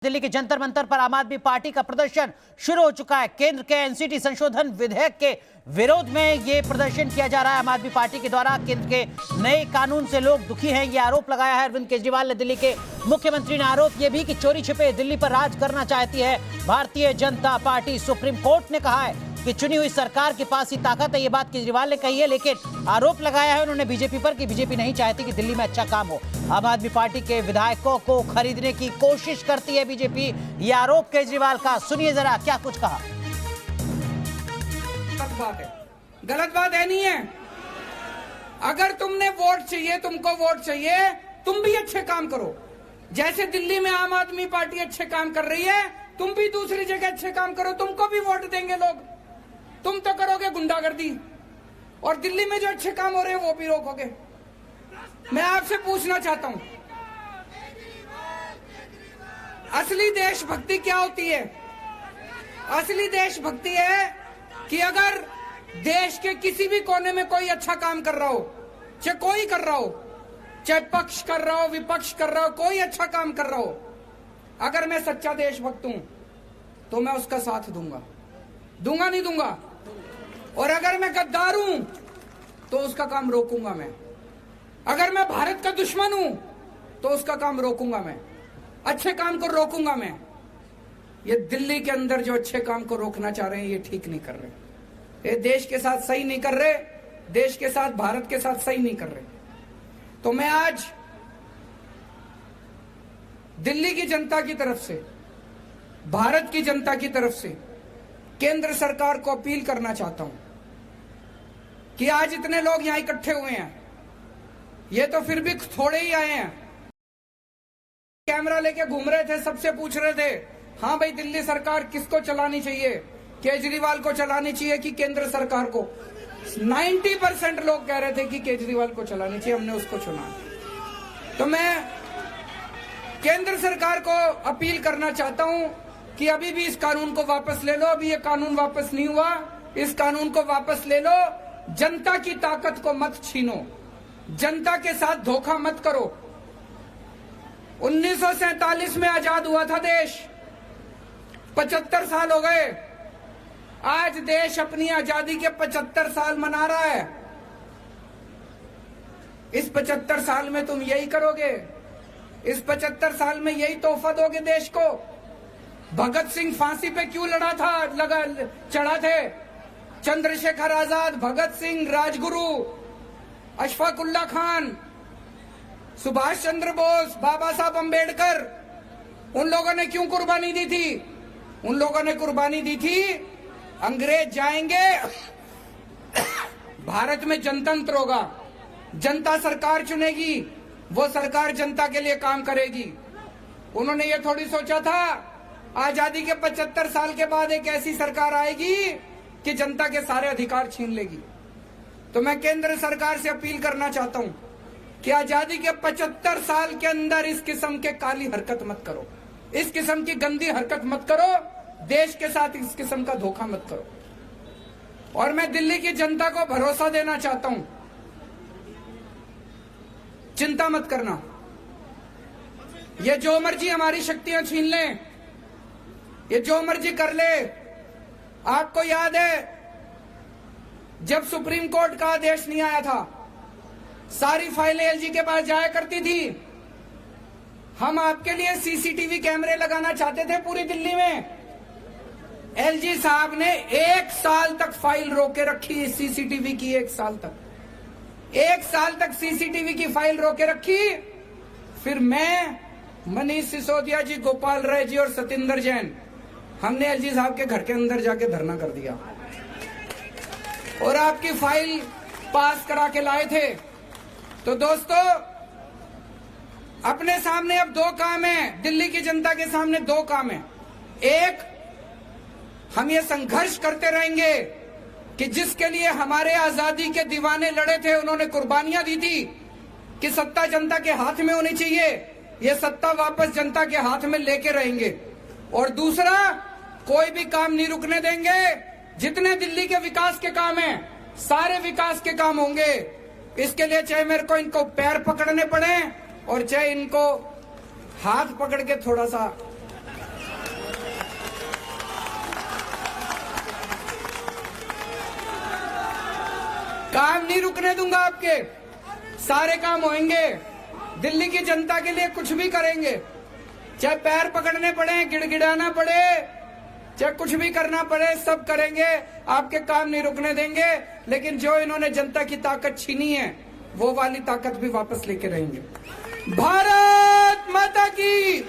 दिल्ली के जंतर मंतर पर आम आदमी पार्टी का प्रदर्शन शुरू हो चुका है। केंद्र के एनसीटी संशोधन विधेयक के विरोध में ये प्रदर्शन किया जा रहा है। आम आदमी पार्टी के द्वारा केंद्र के नए कानून से लोग दुखी हैं, ये आरोप लगाया है अरविंद केजरीवाल ने। दिल्ली के मुख्यमंत्री ने आरोप ये भी कि चोरी छिपे दिल्ली पर राज करना चाहती है Bharatiya Janata party. Supreme court ने कहा है कि चुनी हुई सरकार के पास ही ताकत है, ये बात केजरीवाल ने कही है, लेकिन आरोप लगाया है उन्होंने बीजेपी पर कि बीजेपी नहीं चाहती कि दिल्ली में अच्छा काम हो। आम आदमी पार्टी के विधायकों को खरीदने की कोशिश करती है बीजेपी, ये आरोप केजरीवाल का। सुनिए जरा क्या कुछ कहा। गलत बात है नहीं है। अगर तुमने वोट चाहिए, तुमको वोट चाहिए, तुम भी अच्छे काम करो। जैसे दिल्ली में आम आदमी पार्टी अच्छे काम कर रही है, तुम भी दूसरी जगह अच्छे काम करो, तुमको भी वोट देंगे लोग। तुम तो करोगे गुंडागर्दी और दिल्ली में जो अच्छे काम हो रहे हैं वो भी रोकोगे। मैं आपसे पूछना चाहता हूं, असली देशभक्ति क्या होती है? असली देशभक्ति है कि अगर देश के किसी भी कोने में कोई अच्छा काम कर रहा हो, चाहे कोई कर रहा हो, चाहे पक्ष कर रहा हो, विपक्ष कर रहा हो, कोई अच्छा काम कर रहा हो, अगर मैं सच्चा देशभक्त हूं तो मैं उसका साथ दूंगा। दूंगा नहीं दूंगा? और अगर मैं गद्दार हूं तो उसका काम रोकूंगा मैं। अगर मैं भारत का दुश्मन हूं तो उसका काम रोकूंगा मैं, अच्छे काम को रोकूंगा मैं। ये दिल्ली के अंदर जो अच्छे काम को रोकना चाह रहे हैं, ये ठीक नहीं कर रहे। ये देश के साथ सही नहीं कर रहे, देश के साथ, भारत के साथ सही नहीं कर रहे। तो मैं आज दिल्ली की जनता की तरफ से, भारत की जनता की तरफ से केंद्र सरकार को अपील करना चाहता हूं कि आज इतने लोग यहां इकट्ठे हुए हैं, ये तो फिर भी थोड़े ही आए हैं। कैमरा लेके घूम रहे थे, सबसे पूछ रहे थे, हाँ भाई दिल्ली सरकार किसको चलानी चाहिए, केजरीवाल को चलानी चाहिए कि केंद्र सरकार को? 90% लोग कह रहे थे कि केजरीवाल को चलानी चाहिए, हमने उसको चुना। तो मैं केंद्र सरकार को अपील करना चाहता हूं कि अभी भी इस कानून को वापस ले लो। अभी ये कानून वापस नहीं हुआ, इस कानून को वापस ले लो। जनता की ताकत को मत छीनो, जनता के साथ धोखा मत करो। 1947 में आजाद हुआ था देश, 75 साल हो गए। आज देश अपनी आजादी के 75 साल मना रहा है। इस 75 साल में तुम यही करोगे? इस 75 साल में यही तोहफा दोगे देश को? भगत सिंह फांसी पे क्यों चढ़ा थे? चंद्रशेखर आजाद, भगत सिंह, राजगुरु, अशफाकुल्ला खान, सुभाष चंद्र बोस, बाबा साहब अंबेडकर, उन लोगों ने क्यों कुर्बानी दी थी? उन लोगों ने कुर्बानी दी थी, अंग्रेज जाएंगे, भारत में जनतंत्र होगा, जनता सरकार चुनेगी, वो सरकार जनता के लिए काम करेगी। उन्होंने ये थोड़ी सोचा था आजादी के 75 साल के बाद एक ऐसी सरकार आएगी कि जनता के सारे अधिकार छीन लेगी। तो मैं केंद्र सरकार से अपील करना चाहता हूं कि आजादी के 75 साल के अंदर इस किस्म के काली हरकत मत करो, इस किस्म की गंदी हरकत मत करो, देश के साथ इस किस्म का धोखा मत करो। और मैं दिल्ली की जनता को भरोसा देना चाहता हूं, चिंता मत करना, ये जो मर्जी हमारी शक्तियां छीन लें, ये जो मर्जी कर ले। आपको याद है जब सुप्रीम कोर्ट का आदेश नहीं आया था, सारी फाइलें एलजी के पास जाया करती थी। हम आपके लिए सीसीटीवी कैमरे लगाना चाहते थे पूरी दिल्ली में। एलजी साहब ने 1 साल तक फाइल रोके रखी, सीसीटीवी की। 1 साल तक सीसीटीवी की फाइल रोके रखी। फिर मैं, मनीष सिसोदिया जी, गोपाल राय जी और सतिंदर जैन, हमने एलजी साहब के घर के अंदर जाके धरना कर दिया और आपकी फाइल पास करा के लाए थे। तो दोस्तों, अपने सामने अब 2 काम है, दिल्ली की जनता के सामने 2 काम है। एक, हम ये संघर्ष करते रहेंगे कि जिसके लिए हमारे आजादी के दीवाने लड़े थे, उन्होंने कुर्बानियां दी थी कि सत्ता जनता के हाथ में होनी चाहिए, ये सत्ता वापस जनता के हाथ में लेके रहेंगे। और दूसरा, कोई भी काम नहीं रुकने देंगे। जितने दिल्ली के विकास के काम हैं, सारे विकास के काम होंगे। इसके लिए चाहे मेरे को इनको पैर पकड़ने पड़े और चाहे इनको हाथ पकड़ के थोड़ा सा काम नहीं रुकने दूंगा आपके, सारे काम होंगे। दिल्ली की जनता के लिए कुछ भी करेंगे, चाहे पैर पकड़ने पड़े, गिड़गिड़ाना पड़े, चाहे कुछ भी करना पड़े, सब करेंगे। आपके काम नहीं रुकने देंगे। लेकिन जो इन्होंने जनता की ताकत छीनी है, वो वाली ताकत भी वापस लेके रहेंगे। भारत माता की